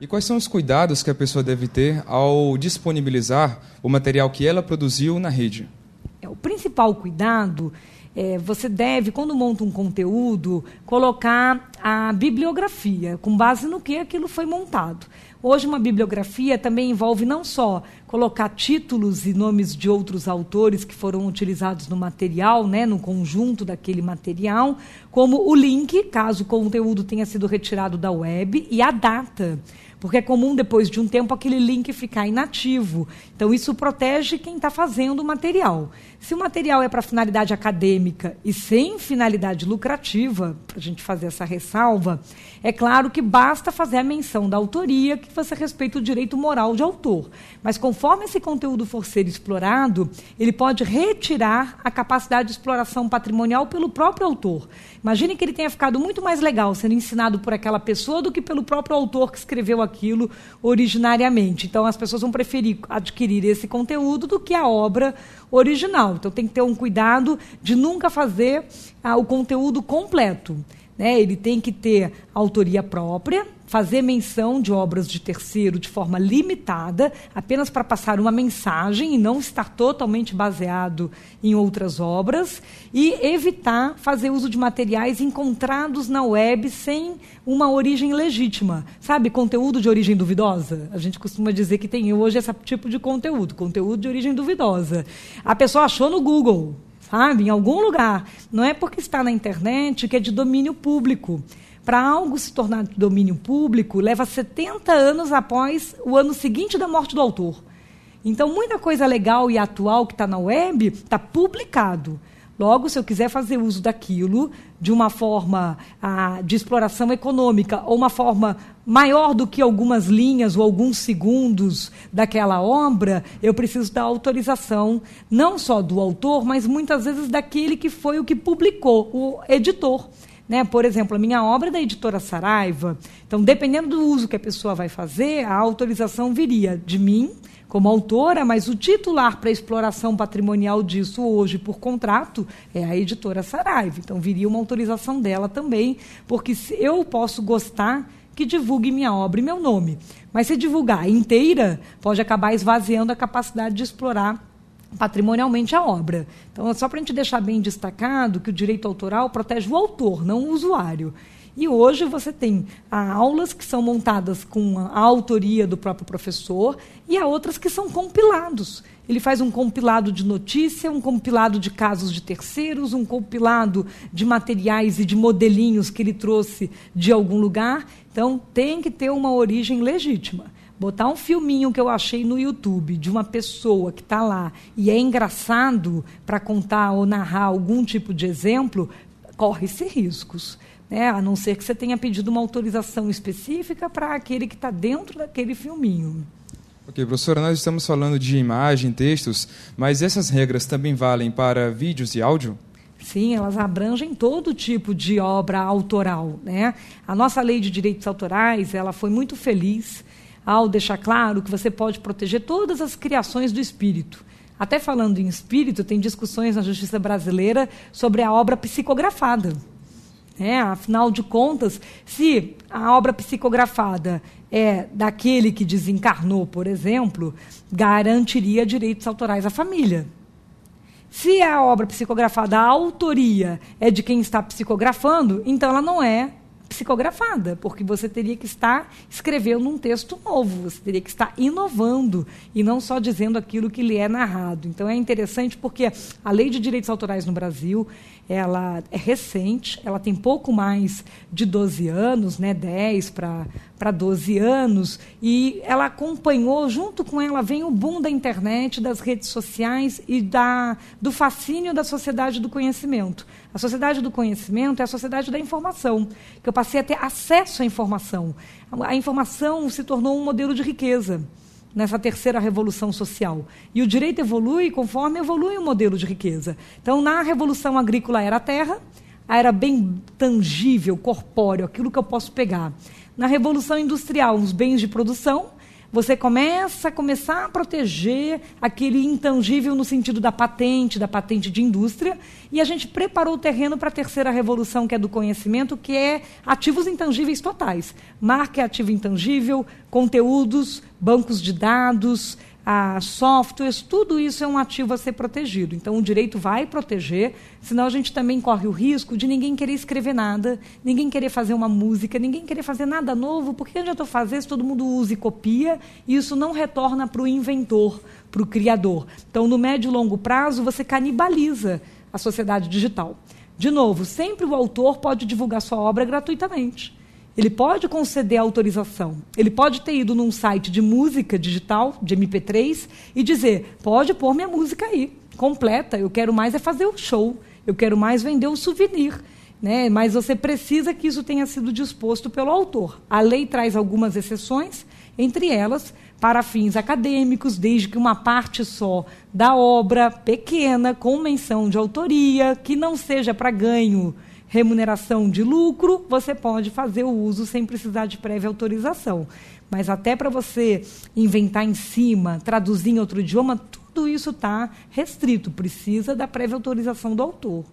E quais são os cuidados que a pessoa deve ter ao disponibilizar o material que ela produziu na rede? O principal cuidado você deve, quando monta um conteúdo, colocar a bibliografia, com base no que aquilo foi montado. Hoje, uma bibliografia também envolve não só colocar títulos e nomes de outros autores que foram utilizados no material, né, no conjunto daquele material, como o link, caso o conteúdo tenha sido retirado da web, e a data. Porque é comum, depois de um tempo, aquele link ficar inativo. Então, isso protege quem está fazendo o material. Se o material é para finalidade acadêmica e sem finalidade lucrativa, para a gente fazer essa ressalva, é claro que basta fazer a menção da autoria, que você respeita o direito moral de autor. Mas, conforme esse conteúdo for ser explorado, ele pode retirar a capacidade de exploração patrimonial pelo próprio autor. Imagine que ele tenha ficado muito mais legal sendo ensinado por aquela pessoa do que pelo próprio autor que escreveu aquilo originariamente. Então, as pessoas vão preferir adquirir esse conteúdo do que a obra original. Então, tem que ter um cuidado de nunca fazer o conteúdo completo. Né? Ele tem que ter autoria própria, fazer menção de obras de terceiro de forma limitada, apenas para passar uma mensagem e não estar totalmente baseado em outras obras, e evitar fazer uso de materiais encontrados na web sem uma origem legítima. Sabe, conteúdo de origem duvidosa? A gente costuma dizer que tem hoje esse tipo de conteúdo de origem duvidosa. A pessoa achou no Google, sabe, em algum lugar. Não é porque está na internet que é de domínio público. Para algo se tornar de domínio público, leva 70 anos após o ano seguinte da morte do autor. Então, muita coisa legal e atual que está na web está publicado. Logo, se eu quiser fazer uso daquilo de uma forma de exploração econômica ou uma forma maior do que algumas linhas ou alguns segundos daquela obra, eu preciso da autorização não só do autor, mas muitas vezes daquele que foi o que publicou, o editor. Né? Por exemplo, a minha obra é da editora Saraiva. Então, dependendo do uso que a pessoa vai fazer, a autorização viria de mim, como autora, mas o titular para a exploração patrimonial disso hoje, por contrato, é a editora Saraiva. Então, viria uma autorização dela também, porque eu posso gostar que divulgue minha obra e meu nome. Mas se divulgar inteira, pode acabar esvaziando a capacidade de explorar patrimonialmente a obra. Então, é só para a gente deixar bem destacado que o direito autoral protege o autor, não o usuário. E hoje você tem aulas que são montadas com a autoria do próprio professor e há outras que são compilados. Ele faz um compilado de notícia, um compilado de casos de terceiros, um compilado de materiais e de modelinhos que ele trouxe de algum lugar. Então, tem que ter uma origem legítima. Botar um filminho que eu achei no YouTube de uma pessoa que está lá e é engraçado para contar ou narrar algum tipo de exemplo, corre-se riscos. Né? A não ser que você tenha pedido uma autorização específica para aquele que está dentro daquele filminho. Ok, professora, nós estamos falando de imagem, textos, mas essas regras também valem para vídeos e áudio? Sim, elas abrangem todo tipo de obra autoral. Né? A nossa lei de direitos autorais ela foi muito feliz ao deixar claro que você pode proteger todas as criações do espírito. Até falando em espírito, tem discussões na justiça brasileira sobre a obra psicografada. Afinal de contas, se a obra psicografada é daquele que desencarnou, por exemplo, garantiria direitos autorais à família. Se a obra psicografada, a autoria é de quem está psicografando, então ela não é psicografada, porque você teria que estar escrevendo um texto novo, você teria que estar inovando e não só dizendo aquilo que lhe é narrado. Então é interessante porque a lei de direitos autorais no Brasil, ela é recente, ela tem pouco mais de 12 anos, né, 10 para 12 anos, e ela acompanhou, junto com ela vem o boom da internet, das redes sociais e do fascínio da sociedade do conhecimento. A sociedade do conhecimento é a sociedade da informação, que eu passei a ter acesso à informação. A informação se tornou um modelo de riqueza nessa terceira revolução social. E o direito evolui conforme evolui o modelo de riqueza. Então, na Revolução Agrícola era a terra, era bem tangível, corpóreo, aquilo que eu posso pegar. Na Revolução Industrial, os bens de produção, você começar a proteger aquele intangível no sentido da patente de indústria, e a gente preparou o terreno para a terceira revolução, que é do conhecimento, que é ativos intangíveis totais. Marca é ativo intangível, conteúdos, bancos de dados, softwares, tudo isso é um ativo a ser protegido. Então, o direito vai proteger, senão a gente também corre o risco de ninguém querer escrever nada, ninguém querer fazer uma música, ninguém querer fazer nada novo, porque adianta fazer se todo mundo usa e copia, e isso não retorna para o inventor, para o criador. Então, no médio e longo prazo, você canibaliza a sociedade digital. De novo, sempre o autor pode divulgar sua obra gratuitamente. Ele pode conceder autorização. Ele pode ter ido num site de música digital, de MP3, e dizer, pode pôr minha música aí, completa, eu quero mais é fazer o show, eu quero mais vender o souvenir. Né? Mas você precisa que isso tenha sido disposto pelo autor. A lei traz algumas exceções, entre elas, para fins acadêmicos, desde que uma parte só da obra, pequena, com menção de autoria, que não seja para ganho, remuneração de lucro, você pode fazer o uso sem precisar de prévia autorização. Mas até para você inventar em cima, traduzir em outro idioma, tudo isso está restrito, precisa da prévia autorização do autor.